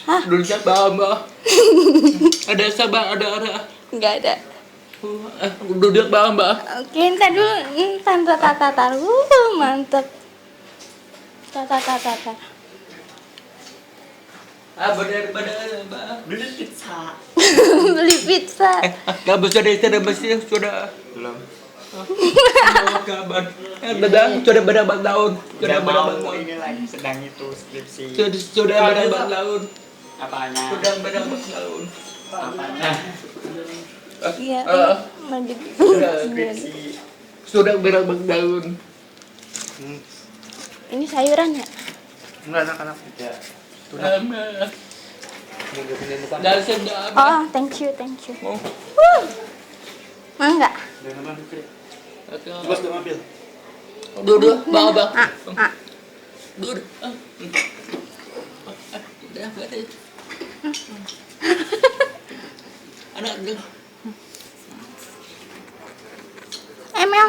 Hah? Duduk bawah. Ada sabar, ada arah. Nggak ada. Duduk bawah, Mbak. Oke, ntar dulu. Ntar. Mantap. Tata. Benar, Mbak. Beli pizza. Beli pizza. Kamu sudah bersih, sudah. Belum. Kabar. Bedang, sudah berapa tahun? Sudah berapa mau tahun? ini lagi sedang itu skripsi. Sudah berapa tahun? Apanya? Sudah berapa tahun? Apanya? Iya, maju. Skripsi. Sudah berapa tahun? Ini sayuran ya? Enggak anak-anak. Ya. Dan sedap. Oh, thank you. Mau? Mau nggak? Bos udah ambil. Duduk, bawah. Ah. Duduk. Udah, berarti. Anak dulu. Emang